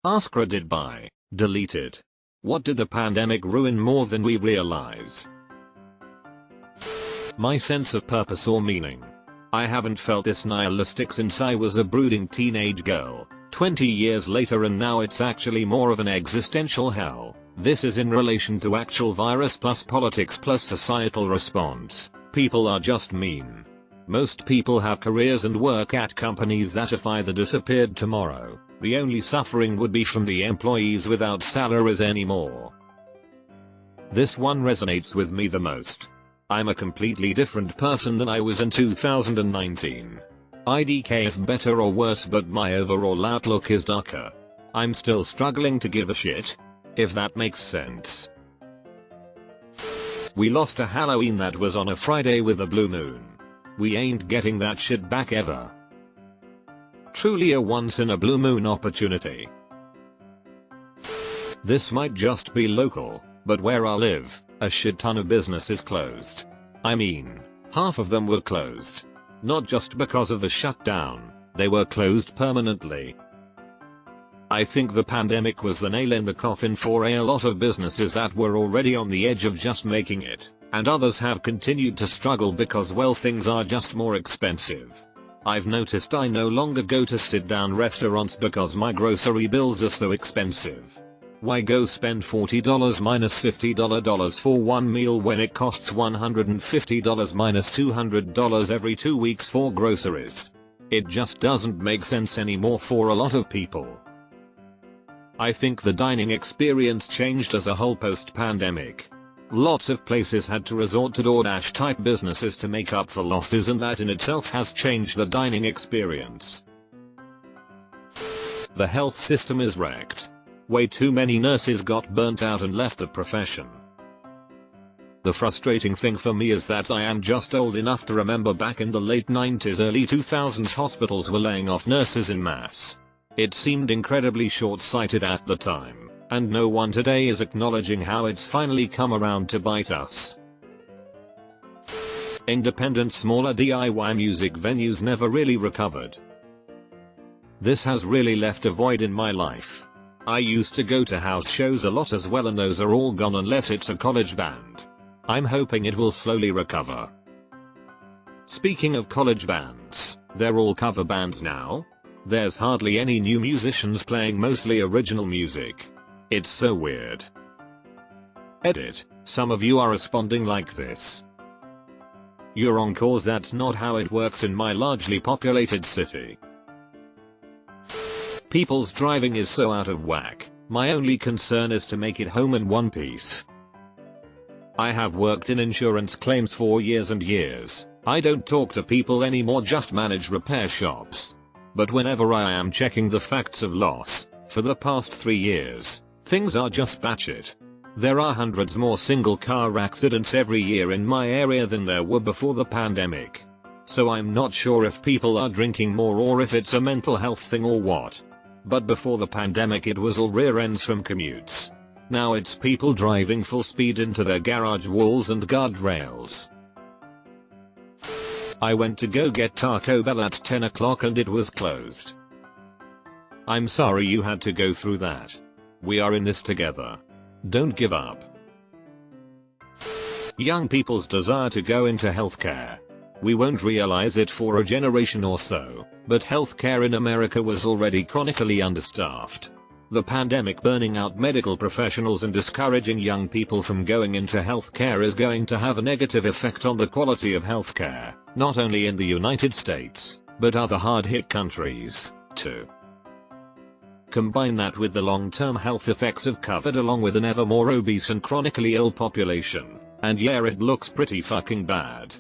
AskReddit by deleted. What did the pandemic ruin more than we realize? My sense of purpose or meaning. I haven't felt this nihilistic since I was a brooding teenage girl, 20 years later, and now it's actually more of an existential hell. This is in relation to actual virus plus politics plus societal response. People are just mean. Most people have careers and work at companies that if either disappeared tomorrow, the only suffering would be from the employees without salaries anymore. This one resonates with me the most. I'm a completely different person than I was in 2019. IDK if better or worse, but my overall outlook is darker. I'm still struggling to give a shit, if that makes sense. We lost a Halloween that was on a Friday with a blue moon. We ain't getting that shit back ever. Truly a once in a blue moon opportunity. This might just be local, but where I live, a shit ton of businesses closed. I mean, half of them were closed. Not just because of the shutdown, they were closed permanently. I think the pandemic was the nail in the coffin for a lot of businesses that were already on the edge of just making it, and others have continued to struggle because, well, things are just more expensive. I've noticed I no longer go to sit-down restaurants because my grocery bills are so expensive. Why go spend $40 minus $50 for one meal when it costs $150 minus $200 every 2 weeks for groceries? It just doesn't make sense anymore for a lot of people. I think the dining experience changed as a whole post-pandemic. Lots of places had to resort to DoorDash type businesses to make up for losses, and that in itself has changed the dining experience. The health system is wrecked. Way too many nurses got burnt out and left the profession. The frustrating thing for me is that I am just old enough to remember back in the late 90s, early 2000s, hospitals were laying off nurses en masse. It seemed incredibly short-sighted at the time. And no one today is acknowledging how it's finally come around to bite us. Independent smaller DIY music venues never really recovered. This has really left a void in my life. I used to go to house shows a lot as well, and those are all gone unless it's a college band. I'm hoping it will slowly recover. Speaking of college bands, they're all cover bands now. There's hardly any new musicians playing, mostly original music. It's so weird. Edit. Some of you are responding like this. You're on cause that's not how it works in my largely populated city. People's driving is so out of whack. My only concern is to make it home in one piece. I have worked in insurance claims for years and years. I don't talk to people anymore, just manage repair shops. But whenever I am checking the facts of loss, for the past 3 years, things are just batshit. There are hundreds more single car accidents every year in my area than there were before the pandemic. So I'm not sure if people are drinking more or if it's a mental health thing or what. But before the pandemic it was all rear ends from commutes. Now it's people driving full speed into their garage walls and guardrails. I went to go get Taco Bell at 10 o'clock and it was closed. I'm sorry you had to go through that. We are in this together. Don't give up. Young people's desire to go into healthcare. We won't realize it for a generation or so, but healthcare in America was already chronically understaffed. The pandemic burning out medical professionals and discouraging young people from going into healthcare is going to have a negative effect on the quality of healthcare, not only in the United States, but other hard-hit countries, too. Combine that with the long-term health effects of COVID, along with an ever more obese and chronically ill population, and yeah, it looks pretty fucking bad.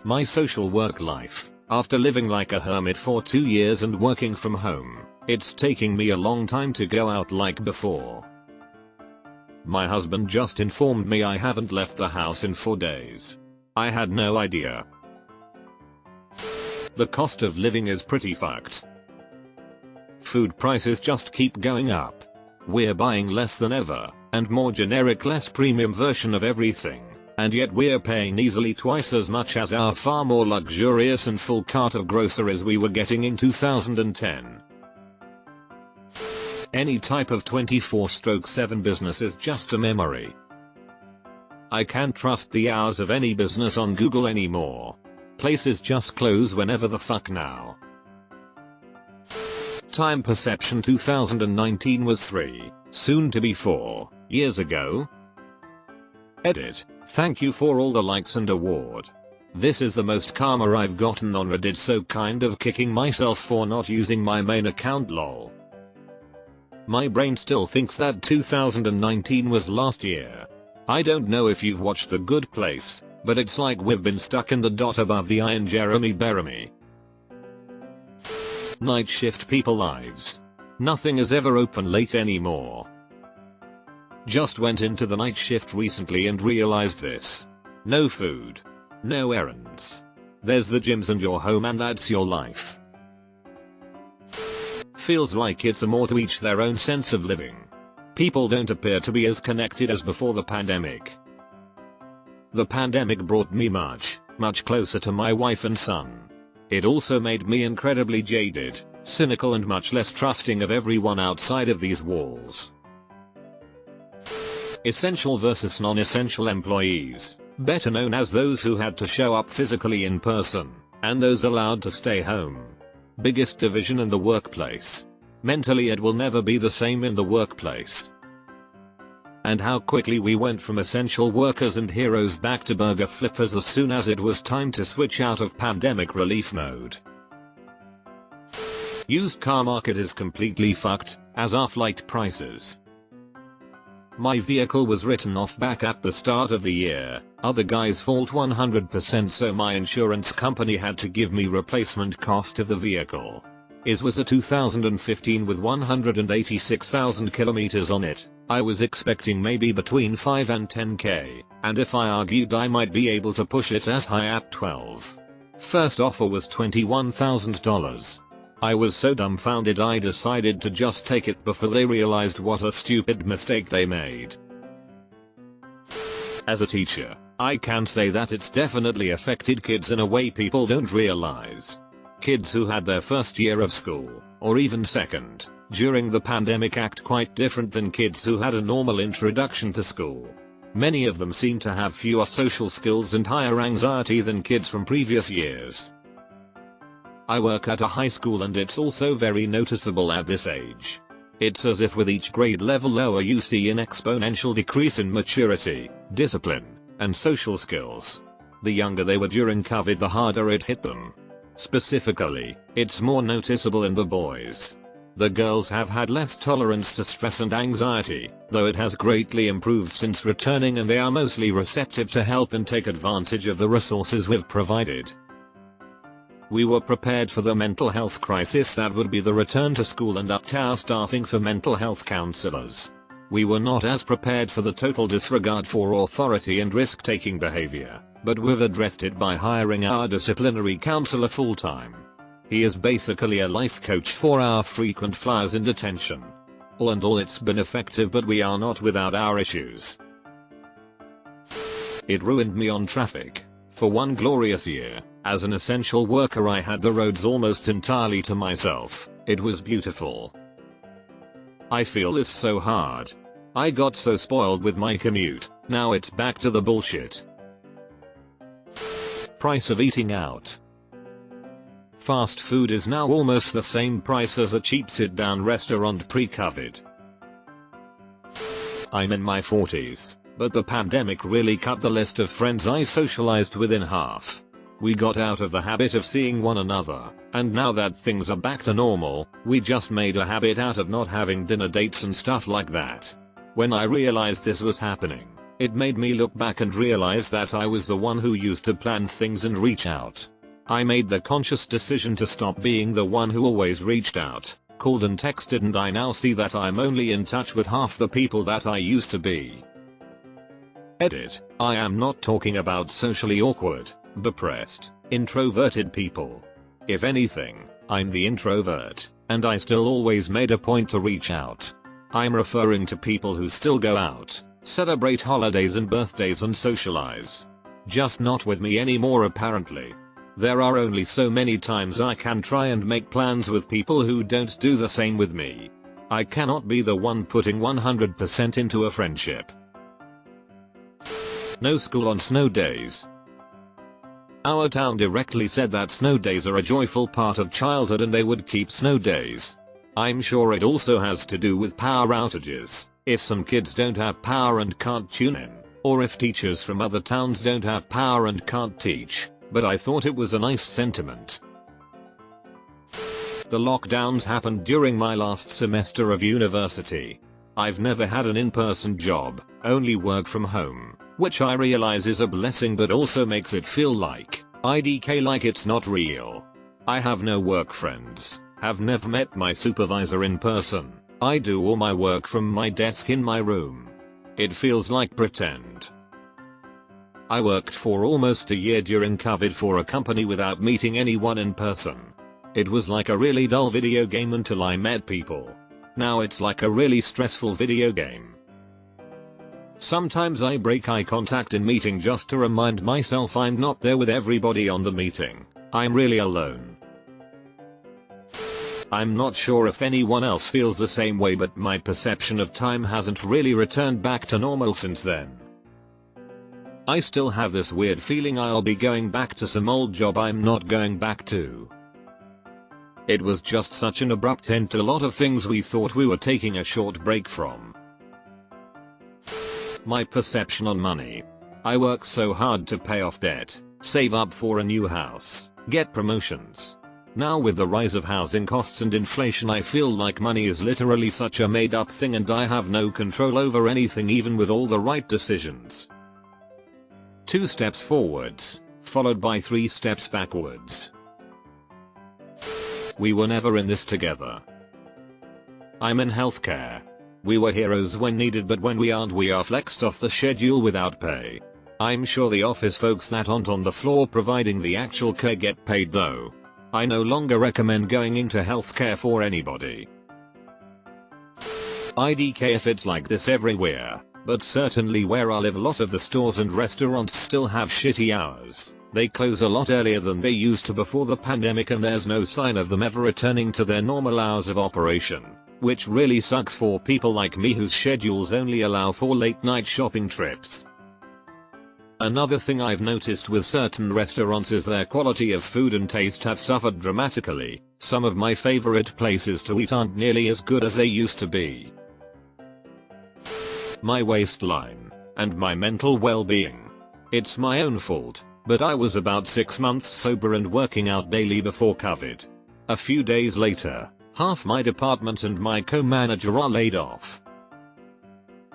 My social work life. After living like a hermit for 2 years and working from home, it's taking me a long time to go out like before. My husband just informed me I haven't left the house in 4 days. I had no idea. The cost of living is pretty fucked. Food prices just keep going up. We're buying less than ever, and more generic, less premium version of everything. And yet we're paying easily twice as much as our far more luxurious and full cart of groceries we were getting in 2010. Any type of 24/7 business is just a memory. I can't trust the hours of any business on Google anymore. Places just close whenever the fuck now. Time perception 2019 was 3, soon to be 4, years ago. Edit. Thank you for all the likes and award. This is the most karma I've gotten on Reddit, so kind of kicking myself for not using my main account lol. My brain still thinks that 2019 was last year. I don't know if you've watched The Good Place, but it's like we've been stuck in the dot above the I and Jeremy Beremy. Night shift people lives. Nothing is ever open late anymore. Just went into the night shift recently and realized this. No food. No errands. There's the gyms and your home, and that's your life. Feels like it's a more to each their own sense of living. People don't appear to be as connected as before the pandemic. The pandemic brought me much closer to my wife and son. It also made me incredibly jaded, cynical, and much less trusting of everyone outside of these walls. Essential versus non-essential employees, better known as those who had to show up physically in person, and those allowed to stay home. Biggest division in the workplace. Mentally it will never be the same in the workplace. And how quickly we went from essential workers and heroes back to burger flippers as soon as it was time to switch out of pandemic relief mode. Used car market is completely fucked, as are flight prices. My vehicle was written off back at the start of the year, other guy's fault 100%, so my insurance company had to give me replacement cost of the vehicle. It was a 2015 with 186,000 kilometers on it. I was expecting maybe between 5 and 10k, and if I argued I might be able to push it as high at 12. First offer was $21,000. I was so dumbfounded I decided to just take it before they realized what a stupid mistake they made. As a teacher, I can say that it's definitely affected kids in a way people don't realize. Kids who had their first year of school, or even second, during the pandemic act quite different than kids who had a normal introduction to school. Many of them seem to have fewer social skills and higher anxiety than kids from previous years. I work at a high school and it's also very noticeable at this age. It's as if with each grade level lower you see an exponential decrease in maturity, discipline, and social skills. The younger they were during COVID, the harder it hit them. Specifically, it's more noticeable in the boys. The girls have had less tolerance to stress and anxiety, though it has greatly improved since returning, and they are mostly receptive to help and take advantage of the resources we've provided. We were prepared for the mental health crisis that would be the return to school and upped our staffing for mental health counselors. We were not as prepared for the total disregard for authority and risk-taking behavior, but we've addressed it by hiring our disciplinary counselor full-time. He is basically a life coach for our frequent flyers in detention. All in all, it's been effective, but we are not without our issues. It ruined me on traffic. For one glorious year, as an essential worker, I had the roads almost entirely to myself. It was beautiful. I feel this so hard. I got so spoiled with my commute, now it's back to the bullshit. Price of eating out. Fast food is now almost the same price as a cheap sit-down restaurant pre-COVID. I'm in my 40s, but the pandemic really cut the list of friends I socialized with in half. We got out of the habit of seeing one another, and now that things are back to normal, we just made a habit out of not having dinner dates and stuff like that. When I realized this was happening, it made me look back and realize that I was the one who used to plan things and reach out. I made the conscious decision to stop being the one who always reached out, called and texted, and I now see that I'm only in touch with half the people that I used to be. Edit. I am not talking about socially awkward, depressed, introverted people. If anything, I'm the introvert, and I still always made a point to reach out. I'm referring to people who still go out, celebrate holidays and birthdays and socialize. Just not with me anymore apparently. There are only so many times I can try and make plans with people who don't do the same with me. I cannot be the one putting 100% into a friendship. No school on snow days. Our town directly said that snow days are a joyful part of childhood and they would keep snow days. I'm sure it also has to do with power outages, if some kids don't have power and can't tune in, or if teachers from other towns don't have power and can't teach, but I thought it was a nice sentiment. The lockdowns happened during my last semester of university. I've never had an in-person job, only work from home, which I realize is a blessing but also makes it feel like IDK, like it's not real. I have no work friends, have never met my supervisor in person. I do all my work from my desk in my room. It feels like pretend. I worked for almost a year during COVID for a company without meeting anyone in person. It was like a really dull video game until I met people. Now it's like a really stressful video game. Sometimes I break eye contact in meeting just to remind myself I'm not there with everybody on the meeting. I'm really alone. I'm not sure if anyone else feels the same way, but my perception of time hasn't really returned back to normal since then. I still have this weird feeling I'll be going back to some old job I'm not going back to. It was just such an abrupt end to a lot of things we thought we were taking a short break from. My perception on money. I work so hard to pay off debt, save up for a new house, get promotions. Now with the rise of housing costs and inflation, I feel like money is literally such a made up thing and I have no control over anything even with all the right decisions. 2 steps forwards, followed by 3 steps backwards. We were never in this together. I'm in healthcare. We were heroes when needed, but when we aren't, we are flexed off the schedule without pay. I'm sure the office folks that aren't on the floor providing the actual care get paid though. I no longer recommend going into healthcare for anybody. IDK if it's like this everywhere, but certainly where I live a lot of the stores and restaurants still have shitty hours. They close a lot earlier than they used to before the pandemic and there's no sign of them ever returning to their normal hours of operation, which really sucks for people like me whose schedules only allow for late night shopping trips. Another thing I've noticed with certain restaurants is their quality of food and taste have suffered dramatically. Some of my favorite places to eat aren't nearly as good as they used to be. My waistline and my mental well-being. It's my own fault, but I was about 6 months sober and working out daily before COVID. A few days later, half my department and my co-manager are laid off.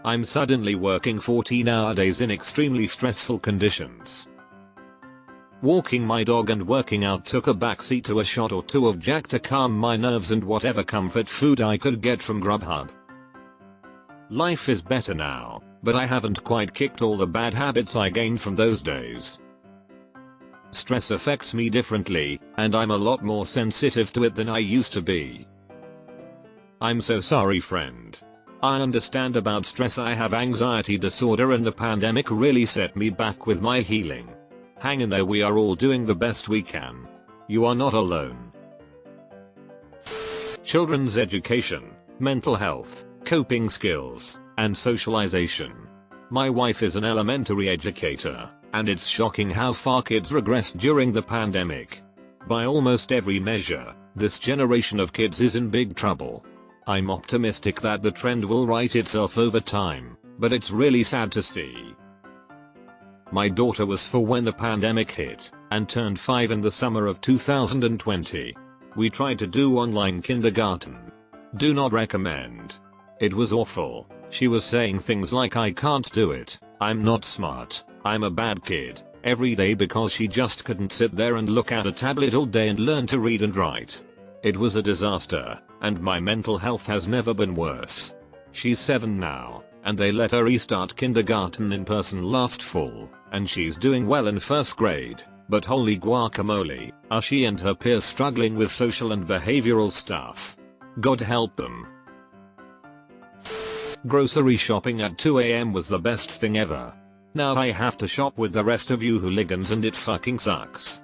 I'm suddenly working 14-hour days in extremely stressful conditions. Walking my dog and working out took a backseat to a shot or 2 of Jack to calm my nerves and whatever comfort food I could get from Grubhub. Life is better now, but I haven't quite kicked all the bad habits I gained from those days. Stress affects me differently, and I'm a lot more sensitive to it than I used to be. I'm so sorry, friend. I understand about stress. I have anxiety disorder and the pandemic really set me back with my healing. Hang in there, we are all doing the best we can. You are not alone. Children's education, mental health, coping skills, and socialization. My wife is an elementary educator, and it's shocking how far kids regressed during the pandemic. By almost every measure, this generation of kids is in big trouble. I'm optimistic that the trend will right itself over time, but it's really sad to see. My daughter was 4 when the pandemic hit, and turned 5 in the summer of 2020. We tried to do online kindergarten. Do not recommend. It was awful. She was saying things like I can't do it, I'm not smart, I'm a bad kid, every day because she just couldn't sit there and look at a tablet all day and learn to read and write. It was a disaster, and my mental health has never been worse. She's 7 now, and they let her restart kindergarten in person last fall, and she's doing well in 1st grade, but holy guacamole, are she and her peers struggling with social and behavioral stuff. God help them. Grocery shopping at 2 AM was the best thing ever. Now I have to shop with the rest of you hooligans and it fucking sucks.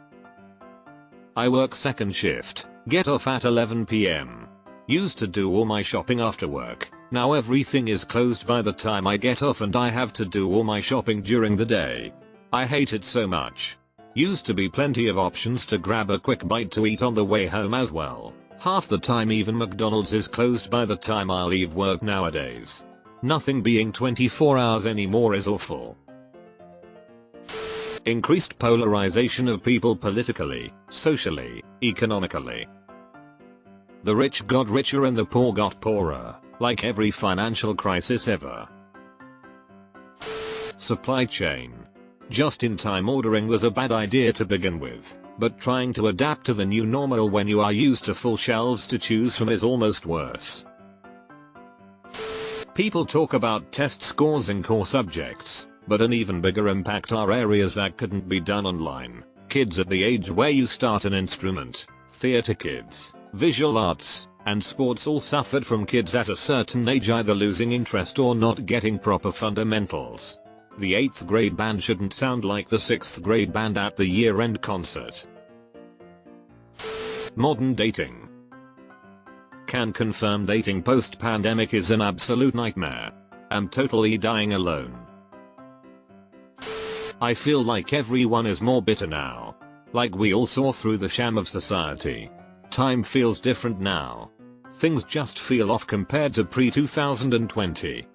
I work 2nd shift, get off at 11 PM. Used to do all my shopping after work. Now everything is closed by the time I get off and I have to do all my shopping during the day. I hate it so much. Used to be plenty of options to grab a quick bite to eat on the way home as well. Half the time even McDonald's is closed by the time I leave work nowadays. Nothing being 24 hours anymore is awful. Increased polarization of people politically, socially, economically. The rich got richer and the poor got poorer, like every financial crisis ever. Supply chain. Just-in-time ordering was a bad idea to begin with, but trying to adapt to the new normal when you are used to full shelves to choose from is almost worse. People talk about test scores in core subjects, but an even bigger impact are areas that couldn't be done online. Kids at the age where you start an instrument, theater kids, visual arts, and sports all suffered from kids at a certain age either losing interest or not getting proper fundamentals. The 8th grade band shouldn't sound like the 6th grade band at the year-end concert. Modern dating. Can confirm dating post-pandemic is an absolute nightmare. I'm totally dying alone. I feel like everyone is more bitter now. Like we all saw through the sham of society. Time feels different now. Things just feel off compared to pre-2020.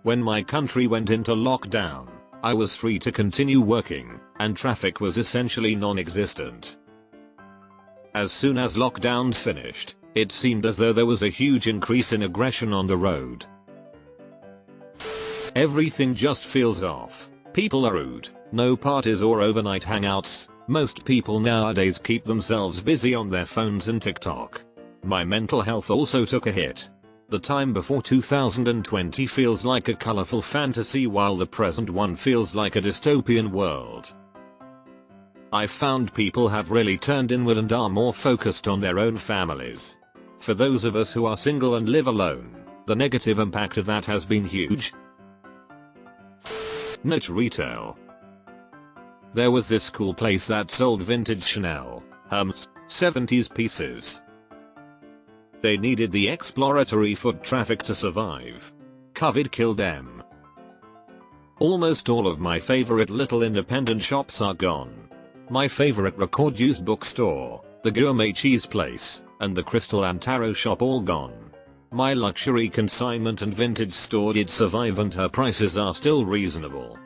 When my country went into lockdown, I was free to continue working, and traffic was essentially non-existent. As soon as lockdowns finished, it seemed as though there was a huge increase in aggression on the road. Everything just feels off. People are rude, no parties or overnight hangouts. Most people nowadays keep themselves busy on their phones and TikTok. My mental health also took a hit. The time before 2020 feels like a colorful fantasy while the present one feels like a dystopian world. I've found people have really turned inward and are more focused on their own families. For those of us who are single and live alone, the negative impact of that has been huge. Niche retail. There was this cool place that sold vintage Chanel, Hermes, 70s pieces. They needed the exploratory foot traffic to survive. COVID killed them. Almost all of my favorite little independent shops are gone. My favorite record used bookstore, the gourmet cheese place, and the crystal and tarot shop all gone. My luxury consignment and vintage store did survive and her prices are still reasonable.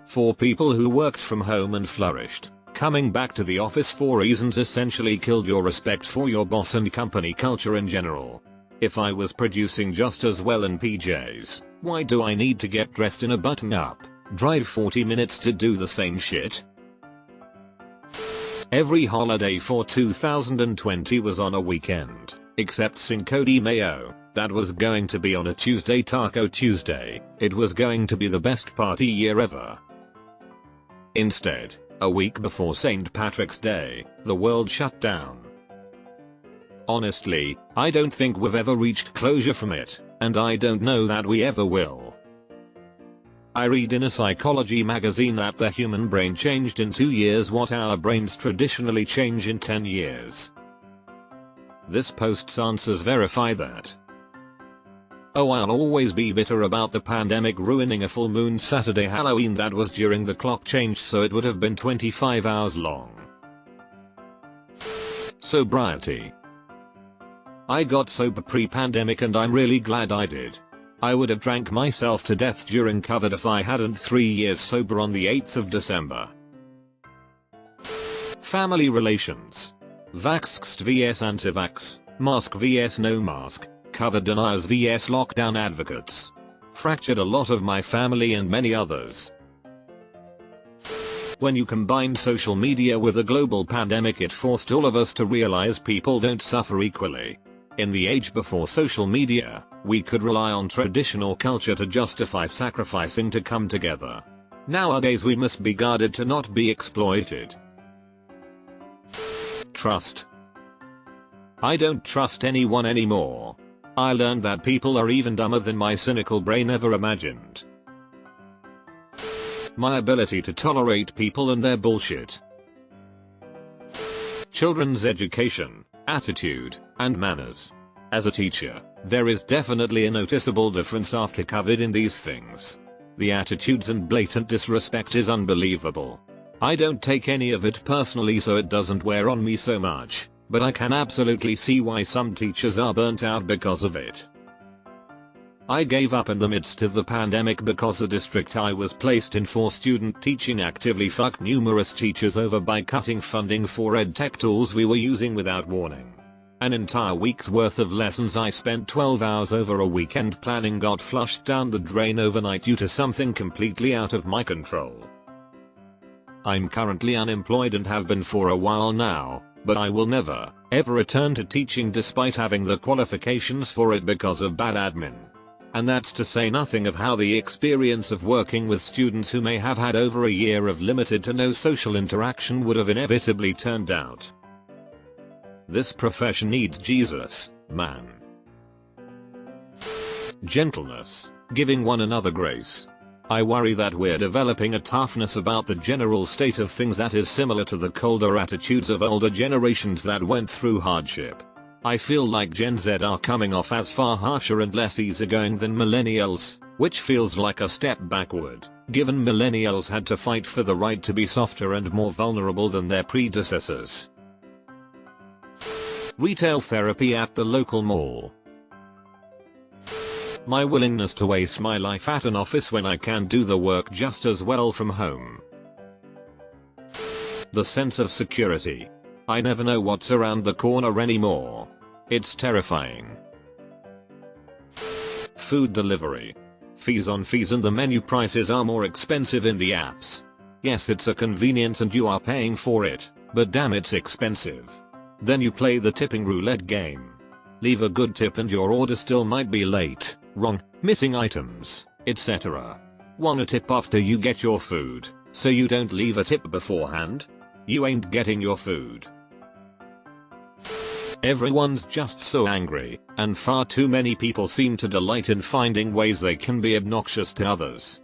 For people who worked from home and flourished, coming back to the office for reasons essentially killed your respect for your boss and company culture in general. If I was producing just as well in PJs, why do I need to get dressed in a button-up, drive 40 minutes to do the same shit? Every holiday for 2020 was on a weekend, except Cinco de Mayo. That was going to be on a Tuesday, Taco Tuesday. It was going to be the best party year ever. Instead, a week before St. Patrick's Day, the world shut down. Honestly, I don't think we've ever reached closure from it, and I don't know that we ever will. I read in a psychology magazine that the human brain changed in 2 years what our brains traditionally change in 10 years. This post's answers verify that. Oh, I'll always be bitter about the pandemic ruining a full moon Saturday Halloween that was during the clock change, so it would have been 25 hours long. Sobriety. I got sober pre-pandemic and I'm really glad I did. I would have drank myself to death during COVID if I hadn't 3 years sober on the 8th of December. Family relations. Vaxxed vs anti-vax, mask vs no mask, COVID deniers vs lockdown advocates. Fractured a lot of my family and many others. When you combine social media with a global pandemic, it forced all of us to realize people don't suffer equally. In the age before social media, we could rely on traditional culture to justify sacrificing to come together. Nowadays we must be guarded to not be exploited. Trust. I don't trust anyone anymore. I learned that people are even dumber than my cynical brain ever imagined. My ability to tolerate people and their bullshit. Children's education. attitude, and manners. As a teacher, there is definitely a noticeable difference after covered in these things. The attitudes and blatant disrespect is unbelievable. I don't take any of it personally, so it doesn't wear on me so much, but I can absolutely see why some teachers are burnt out because of it. I gave up in the midst of the pandemic because the district I was placed in for student teaching actively fucked numerous teachers over by cutting funding for edtech tools we were using without warning. An entire week's worth of lessons I spent 12 hours over a weekend planning got flushed down the drain overnight due to something completely out of my control. I'm currently unemployed and have been for a while now, but I will never, ever return to teaching despite having the qualifications for it because of bad admin. And that's to say nothing of how the experience of working with students who may have had over a year of limited to no social interaction would have inevitably turned out. This profession needs Jesus, man. Gentleness, giving one another grace. I worry that we're developing a toughness about the general state of things that is similar to the colder attitudes of older generations that went through hardship. I feel like Gen Z are coming off as far harsher and less easygoing than millennials, which feels like a step backward, given millennials had to fight for the right to be softer and more vulnerable than their predecessors. Retail therapy at the local mall. My willingness to waste my life at an office when I can do the work just as well from home. The sense of security. I never know what's around the corner anymore. It's terrifying. Food delivery. Fees on fees, and the menu prices are more expensive in the apps. Yes, it's a convenience and you are paying for it, but damn, it's expensive. Then you play the tipping roulette game. Leave a good tip and your order still might be late, wrong, missing items, etc. Want a tip after you get your food, so you don't leave a tip beforehand? You ain't getting your food. Everyone's just so angry, and far too many people seem to delight in finding ways they can be obnoxious to others.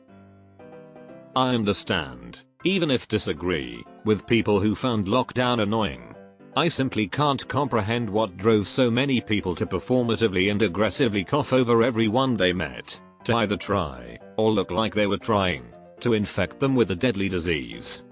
I understand, even if disagree, with people who found lockdown annoying. I simply can't comprehend what drove so many people to performatively and aggressively cough over everyone they met, to either try, or look like they were trying, to infect them with a deadly disease.